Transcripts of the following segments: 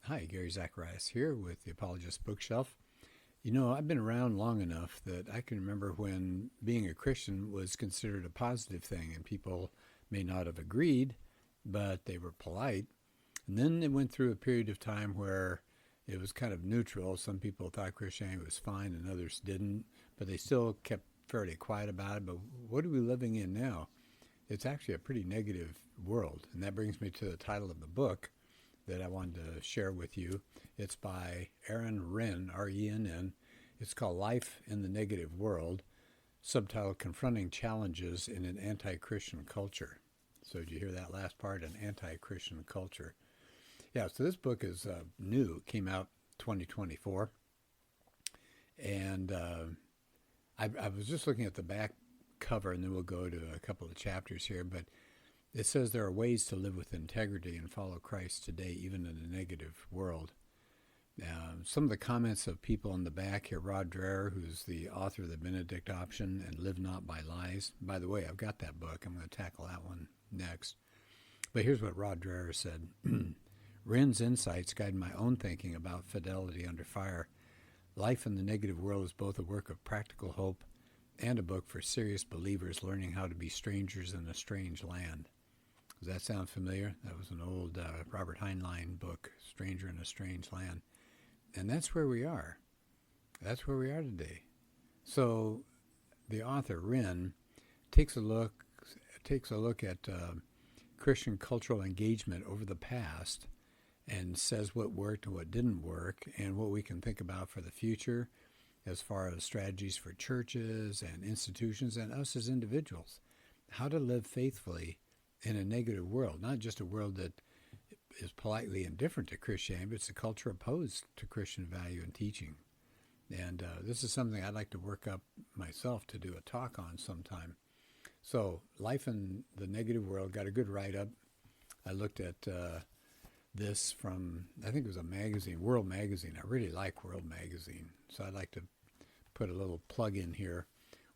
Hi, Gary Zacharias here with the Apologist Bookshelf. You know, I've been around long enough that I can remember when being a Christian was considered a positive thing, and people may not have agreed, but they were polite. And then it went through a period of time where it was kind of neutral. Some people thought Christianity was fine and others didn't, but they still kept fairly quiet about it. But what are we living in now? It's actually a pretty negative world. And that brings me to the title of the book that I wanted to share with you. It's by Renn, R-E-N-N. It's called Life in the Negative World, subtitled Confronting Challenges in an Anti-Christian Culture. So did you hear that last part? An anti-Christian culture. Yeah, so this book is new. It came out 2024. And I was just looking at the back cover, and then we'll go to a couple of chapters here, but it says there are ways to live with integrity and follow Christ today, even in a negative world. Some of the comments of people in the back here, Rod Dreher, who's the author of The Benedict Option and Live Not by Lies. By the way, I've got that book. I'm going to tackle that one next. But here's what Rod Dreher said. Renn's insights guide my own thinking about fidelity under fire. Life in the Negative World is both a work of practical hope and a book for serious believers learning how to be strangers in a strange land. Does that sound familiar? That was an old Robert Heinlein book, Stranger in a Strange Land. And that's where we are. That's where we are today. So the author, Renn, takes a look at Christian cultural engagement over the past and says what worked and what didn't work and what we can think about for the future as far as strategies for churches and institutions and us as individuals. How to live faithfully in a negative world, not just a world that is politely indifferent to Christianity, but it's a culture opposed to Christian value and teaching. And this is something I'd like to work up myself to do a talk on sometime. So, Life in the Negative World got a good write-up. I looked at this from, I think it was a magazine, World Magazine. I really like World Magazine, so I'd like to put a little plug in here.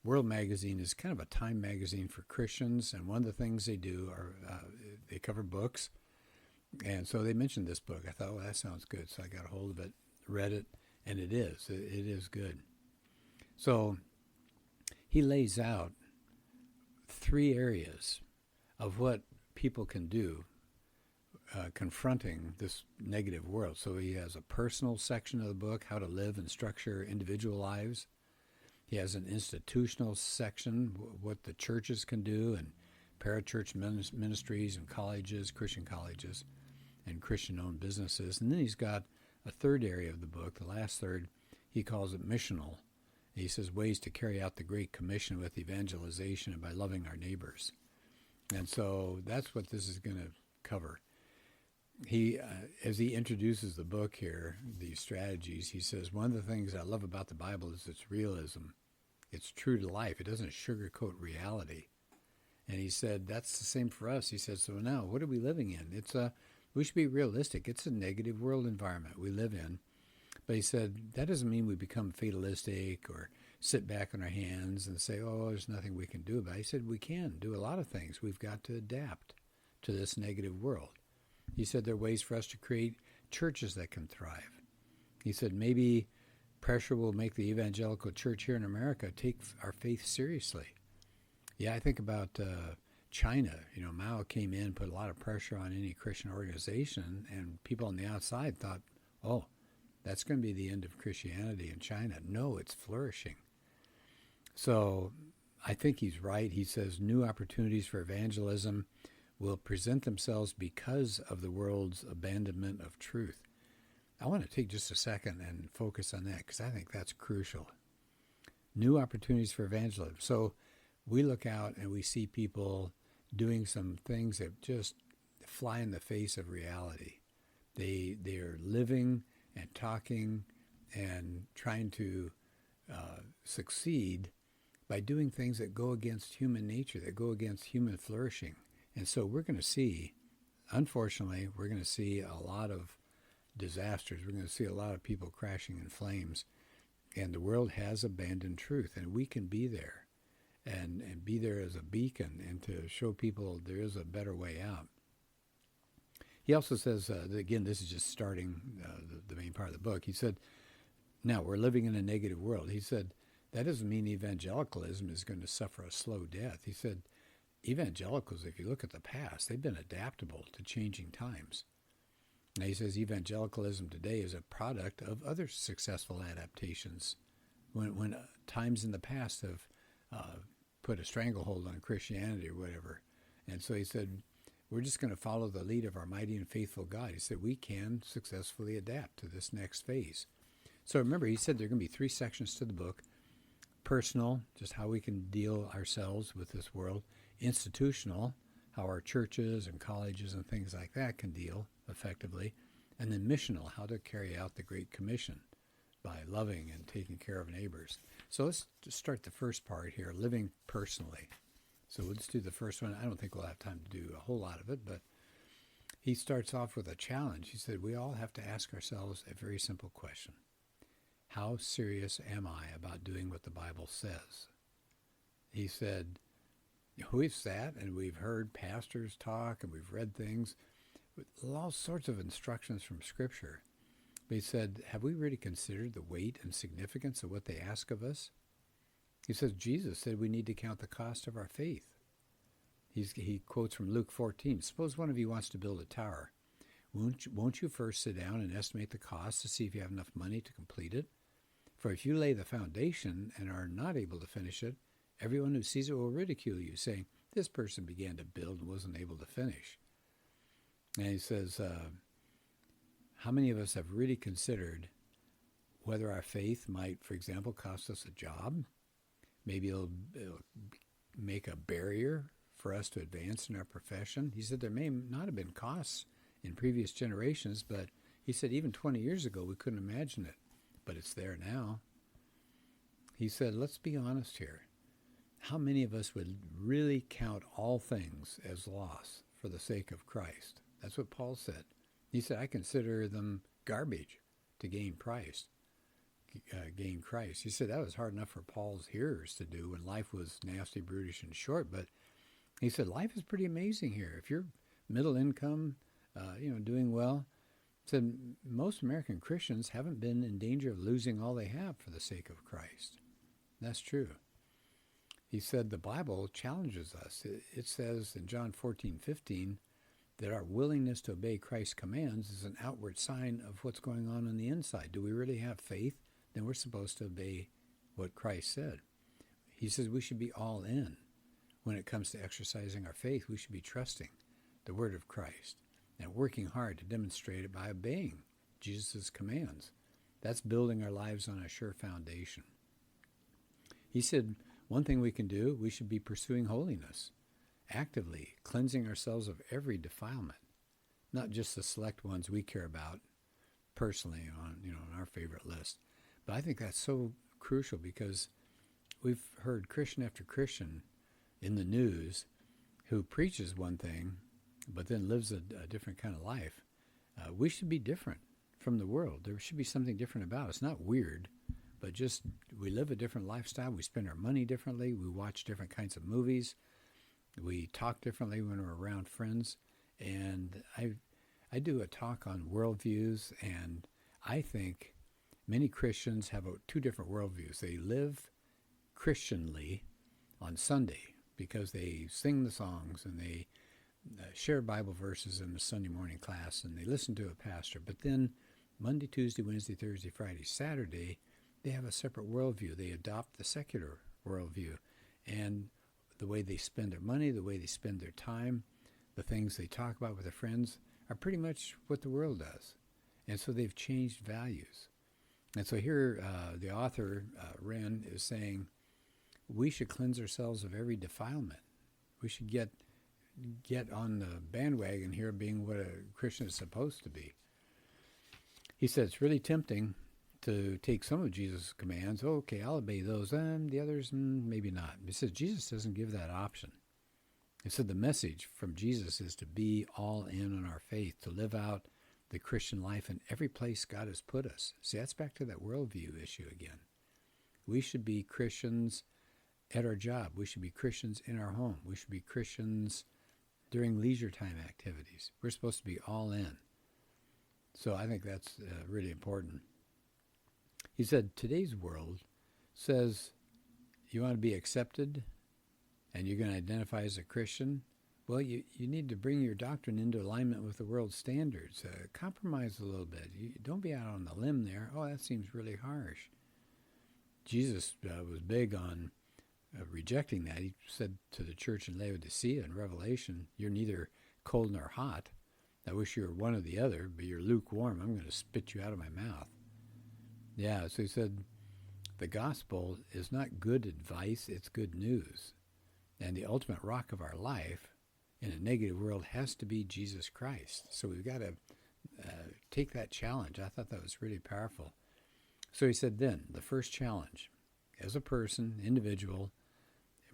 World Magazine is kind of a time magazine for Christians, and one of the things they do are they cover books. And so they mentioned this book. I thought, well, that sounds good. So I got a hold of it, read it, and it is good. So he lays out 3 areas of what people can do confronting this negative world. So he has a personal section of the book, how to live and structure individual lives. He has an institutional section, what the churches can do, and parachurch ministries and colleges, Christian colleges, and Christian-owned businesses. And then he's got a third area of the book, the last third, he calls it missional. He says ways to carry out the Great Commission with evangelization and by loving our neighbors. And so that's what this is going to cover. He, as he introduces the book here, these strategies, he says, one of the things I love about the Bible is its realism. It's true to life. It doesn't sugarcoat reality. And he said, that's the same for us. He said, so now, what are we living in? We should be realistic. It's a negative world environment we live in. But he said, that doesn't mean we become fatalistic or sit back on our hands and say, oh, there's nothing we can do about it. He said, we can do a lot of things. We've got to adapt to this negative world. He said there are ways for us to create churches that can thrive. He said maybe pressure will make the evangelical church here in America take our faith seriously. Yeah, I think about China. You know, Mao came in, put a lot of pressure on any Christian organization, and people on the outside thought, oh, that's going to be the end of Christianity in China. No, it's flourishing. So I think he's right. He says new opportunities for evangelism will present themselves because of the world's abandonment of truth. I want to take just a second and focus on that because I think that's crucial. New opportunities for evangelism. So we look out and we see people doing some things that just fly in the face of reality. They are living and talking and trying to succeed by doing things that go against human nature, that go against human flourishing. And so we're going to see, unfortunately, we're going to see a lot of disasters. We're going to see a lot of people crashing in flames. And the world has abandoned truth, and we can be there and be there as a beacon and to show people there is a better way out. He also says, again, this is just starting the main part of the book. He said, now we're living in a negative world. He said, that doesn't mean evangelicalism is going to suffer a slow death. He said, evangelicals, if you look at the past, they've been adaptable to changing times. Now he says evangelicalism today is a product of other successful adaptations. When times in the past have put a stranglehold on Christianity or whatever. And so he said, we're just going to follow the lead of our mighty and faithful God. He said, we can successfully adapt to this next phase. So remember, he said there are going to be 3 sections to the book. Personal, just how we can deal ourselves with this world. Institutional, how our churches and colleges and things like that can deal effectively. And then missional, how to carry out the Great Commission by loving and taking care of neighbors. So let's just start the first part here, living personally. So let's do the first one. I don't think we'll have time to do a whole lot of it, but he starts off with a challenge. He said, we all have to ask ourselves a very simple question. How serious am I about doing what the Bible says? He said, we've sat and we've heard pastors talk and we've read things with all sorts of instructions from Scripture. But he said, have we really considered the weight and significance of what they ask of us? He says, Jesus said we need to count the cost of our faith. He quotes from Luke 14, suppose one of you wants to build a tower. Won't you first sit down and estimate the cost to see if you have enough money to complete it? For if you lay the foundation and are not able to finish it, everyone who sees it will ridicule you, saying, this person began to build and wasn't able to finish. And he says, how many of us have really considered whether our faith might, for example, cost us a job? Maybe it'll make a barrier for us to advance in our profession. He said there may not have been costs in previous generations, but he said even 20 years ago we couldn't imagine it, but it's there now. He said, let's be honest here. How many of us would really count all things as loss for the sake of Christ? That's what Paul said. He said, I consider them garbage to gain Christ. He said that was hard enough for Paul's hearers to do when life was nasty, brutish, and short. But he said life is pretty amazing here. If you're middle income, doing well, he said most American Christians haven't been in danger of losing all they have for the sake of Christ. That's true. He said the Bible challenges us. It says in John 14:15 that our willingness to obey Christ's commands is an outward sign of what's going on the inside. Do we really have faith? Then we're supposed to obey what Christ said. He says we should be all in. When it comes to exercising our faith, we should be trusting the word of Christ and working hard to demonstrate it by obeying Jesus' commands. That's building our lives on a sure foundation. He said one thing we can do, we should be pursuing holiness, actively cleansing ourselves of every defilement, not just the select ones we care about personally on our favorite list. But I think that's so crucial because we've heard Christian after Christian in the news who preaches one thing but then lives a different kind of life. We should be different from the world. There should be something different about us. Not weird, but just we live a different lifestyle. We spend our money differently. We watch different kinds of movies. We talk differently when we're around friends. And I do a talk on worldviews, and I think many Christians have 2 different worldviews. They live Christianly on Sunday because they sing the songs and they share Bible verses in the Sunday morning class and they listen to a pastor. But then Monday, Tuesday, Wednesday, Thursday, Friday, Saturday, they have a separate worldview. They adopt the secular worldview. And the way they spend their money, the way they spend their time, the things they talk about with their friends are pretty much what the world does. And so they've changed values. And so here the author, Renn, is saying we should cleanse ourselves of every defilement. We should get on the bandwagon here being what a Christian is supposed to be. He said it's really tempting to take some of Jesus' commands. Oh, okay, I'll obey those, and the others, maybe not. He says Jesus doesn't give that option. He said the message from Jesus is to be all in on our faith, to live out the Christian life in every place God has put us. See, that's back to that worldview issue again. We should be Christians at our job. We should be Christians in our home. We should be Christians during leisure time activities. We're supposed to be all in. So I think that's really important. He said, today's world says you want to be accepted and you're going to identify as a Christian. Well, you need to bring your doctrine into alignment with the world's standards. Compromise a little bit. Don't be out on the limb there. Oh, that seems really harsh. Jesus was big on rejecting that. He said to the church in Laodicea in Revelation, you're neither cold nor hot. I wish you were one or the other, but you're lukewarm. I'm going to spit you out of my mouth. Yeah, so he said, the gospel is not good advice, it's good news. And the ultimate rock of our life in a negative world has to be Jesus Christ. So we've got to take that challenge. I thought that was really powerful. So he said then, the first challenge, as a person, individual,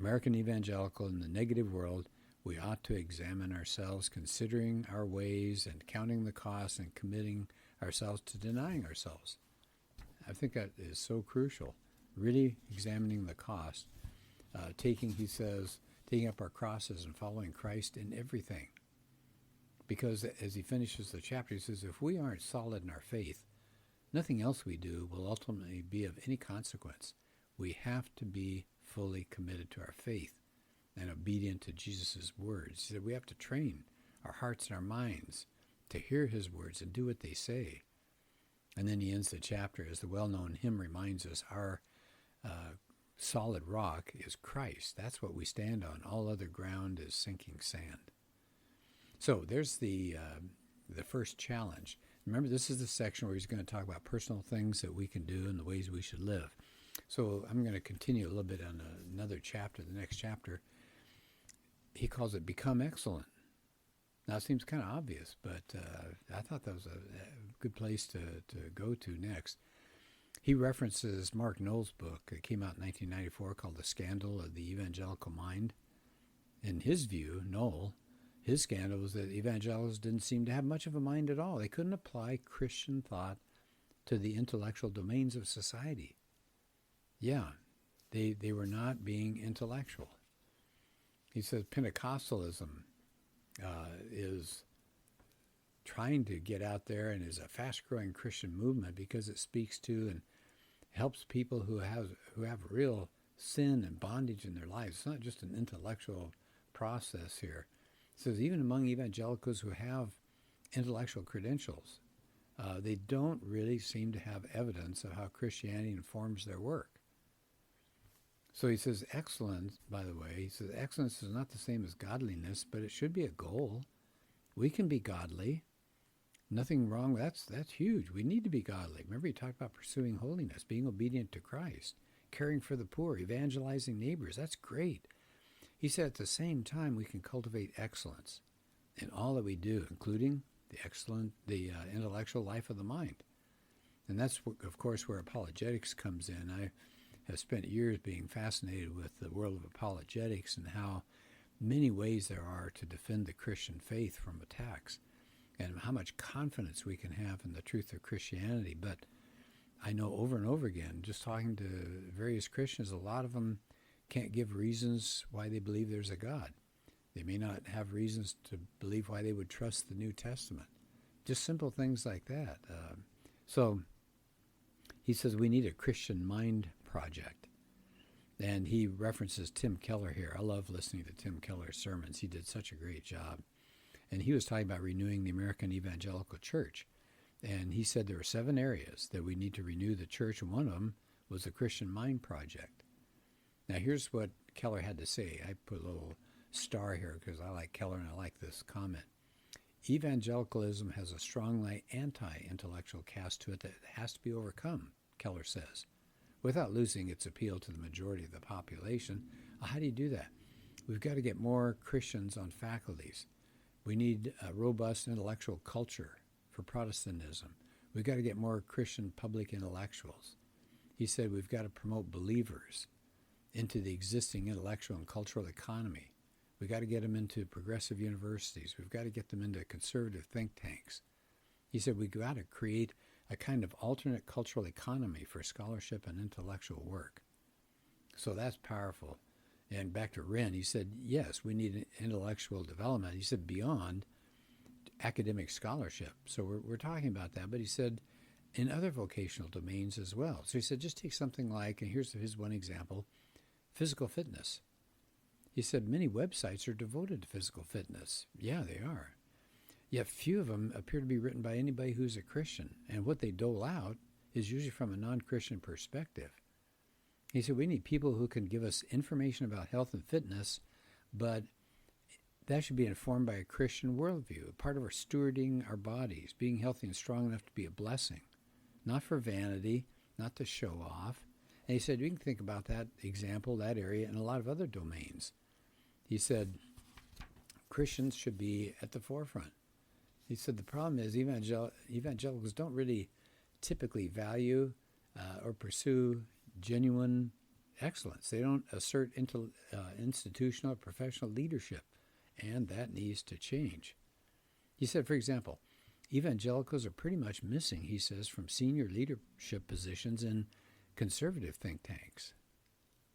American evangelical in the negative world, we ought to examine ourselves, considering our ways and counting the costs and committing ourselves to denying ourselves. I think that is so crucial, really examining the cost, he says, taking up our crosses and following Christ in everything. Because as he finishes the chapter, he says, if we aren't solid in our faith, nothing else we do will ultimately be of any consequence. We have to be fully committed to our faith and obedient to Jesus' words. He said we have to train our hearts and our minds to hear his words and do what they say. And then he ends the chapter, as the well-known hymn reminds us, our solid rock is Christ. That's what we stand on. All other ground is sinking sand. So there's the first challenge. Remember, this is the section where he's going to talk about personal things that we can do and the ways we should live. So I'm going to continue a little bit on another chapter, the next chapter. He calls it Become Excellent. Now, it seems kind of obvious, but I thought that was a good place to go to next. He references Mark Noll's book that came out in 1994 called The Scandal of the Evangelical Mind. In his view, Noll, his scandal was that evangelicals didn't seem to have much of a mind at all. They couldn't apply Christian thought to the intellectual domains of society. Yeah, they were not being intellectual. He says Pentecostalism is trying to get out there and is a fast-growing Christian movement because it speaks to and helps people who have real sin and bondage in their lives. It's not just an intellectual process here. It says even among evangelicals who have intellectual credentials, they don't really seem to have evidence of how Christianity informs their work. So he says excellence, by the way, he says excellence is not the same as godliness, but it should be a goal. We can be godly. Nothing wrong. That's huge. We need to be godly. Remember, he talked about pursuing holiness, being obedient to Christ, caring for the poor, evangelizing neighbors. That's great. He said at the same time we can cultivate excellence in all that we do, including the intellectual life of the mind. And that's, of course, where apologetics comes in. I have spent years being fascinated with the world of apologetics and how many ways there are to defend the Christian faith from attacks and how much confidence we can have in the truth of Christianity. But I know over and over again, just talking to various Christians, a lot of them can't give reasons why they believe there's a God. They may not have reasons to believe why they would trust the New Testament. Just simple things like that. So he says we need a Christian mind project. And he references Tim Keller here. I love listening to Tim Keller's sermons. He did such a great job. And he was talking about renewing the American evangelical church. And he said there were 7 areas that we need to renew the church, and one of them was the Christian Mind Project. Now here's what Keller had to say. I put a little star here because I like Keller and I like this comment. Evangelicalism has a strongly anti-intellectual cast to it that has to be overcome, Keller says, without losing its appeal to the majority of the population. How do you do that? We've got to get more Christians on faculties. We need a robust intellectual culture for Protestantism. We've got to get more Christian public intellectuals. He said we've got to promote believers into the existing intellectual and cultural economy. We've got to get them into progressive universities. We've got to get them into conservative think tanks. He said we've got to create a kind of alternate cultural economy for scholarship and intellectual work. So that's powerful. And back to Renn, he said, yes, we need intellectual development. He said, beyond academic scholarship. So we're talking about that. But he said, in other vocational domains as well. So he said, just take something like, and here's his one example, physical fitness. He said, many websites are devoted to physical fitness. Yeah, they are. Yet few of them appear to be written by anybody who's a Christian. And what they dole out is usually from a non-Christian perspective. He said, we need people who can give us information about health and fitness, but that should be informed by a Christian worldview, part of our stewarding our bodies, being healthy and strong enough to be a blessing, not for vanity, not to show off. And he said, you can think about that example, that area, in a lot of other domains. He said, Christians should be at the forefront. He said, the problem is evangelicals don't really typically value or pursue genuine excellence. They don't assert institutional or professional leadership, and that needs to change. He said, for example, evangelicals are pretty much missing, he says, from senior leadership positions in conservative think tanks.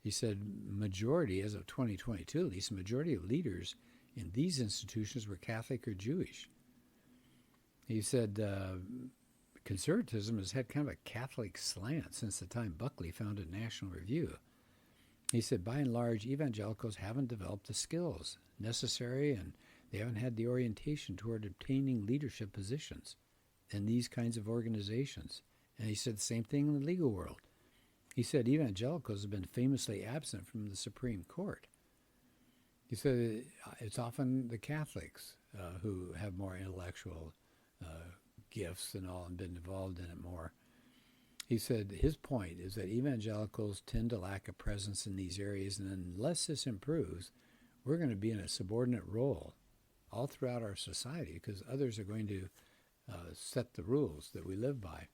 He said, majority, as of 2022 at least, majority of leaders in these institutions were Catholic or Jewish. He said, conservatism has had kind of a Catholic slant since the time Buckley founded National Review. He said, by and large, evangelicals haven't developed the skills necessary, and they haven't had the orientation toward obtaining leadership positions in these kinds of organizations. And he said the same thing in the legal world. He said evangelicals have been famously absent from the Supreme Court. He said it's often the Catholics who have more intellectual gifts and all and been involved in it more. He said his point is that evangelicals tend to lack a presence in these areas, and unless this improves, we're going to be in a subordinate role all throughout our society because others are going to set the rules that we live by.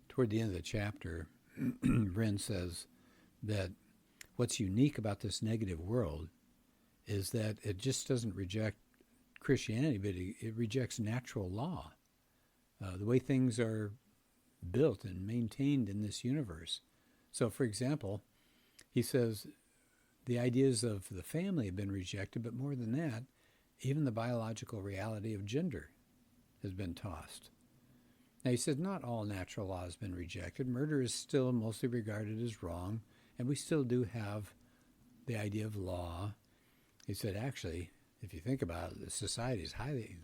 Toward the end of the chapter, Renn says that what's unique about this negative world is that it just doesn't reject Christianity, but it rejects natural law, the way things are built and maintained in this universe. So, for example, he says the ideas of the family have been rejected, but more than that, even the biological reality of gender has been tossed. Now, he said not all natural law has been rejected. Murder is still mostly regarded as wrong, and we still do have the idea of law. He said, actually, if you think about it, the society is highly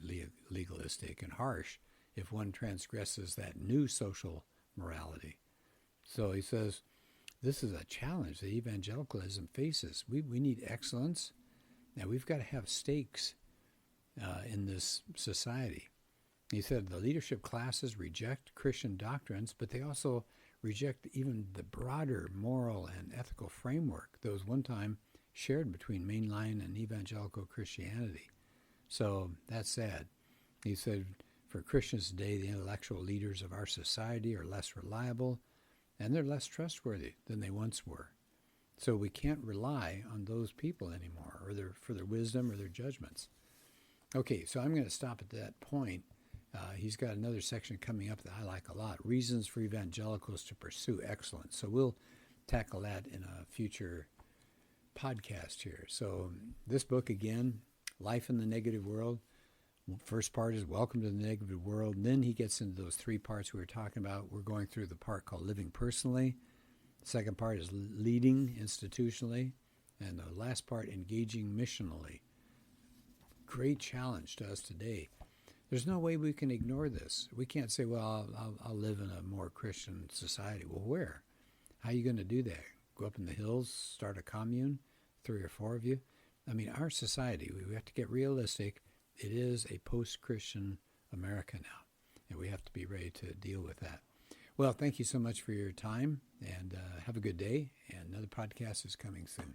legalistic and harsh if one transgresses that new social morality. So he says, this is a challenge that evangelicalism faces. We need excellence. Now, we've got to have stakes in this society. He said the leadership classes reject Christian doctrines, but they also reject even the broader moral and ethical framework that was one time shared between mainline and evangelical Christianity. So that's sad. He said, for Christians today, the intellectual leaders of our society are less reliable, and they're less trustworthy than they once were. So we can't rely on those people anymore, or for their wisdom or their judgments. Okay, so I'm going to stop at that point. He's got another section coming up that I like a lot, reasons for evangelicals to pursue excellence. So we'll tackle that in a future podcast here. So this book, again, Life in the Negative World. First part is Welcome to the Negative World. And then he gets into those three parts we were talking about. We're going through the part called Living Personally. The second part is Leading Institutionally. And the last part, Engaging Missionally. Great challenge to us today. There's no way we can ignore this. We can't say, well, I'll live in a more Christian society. Well, where? How are you going to do that? Go up in the hills, start a commune, 3 or 4 of you? I mean, our society, we have to get realistic. It is a post-Christian America now, and we have to be ready to deal with that. Well, thank you so much for your time, and have a good day, and another podcast is coming soon.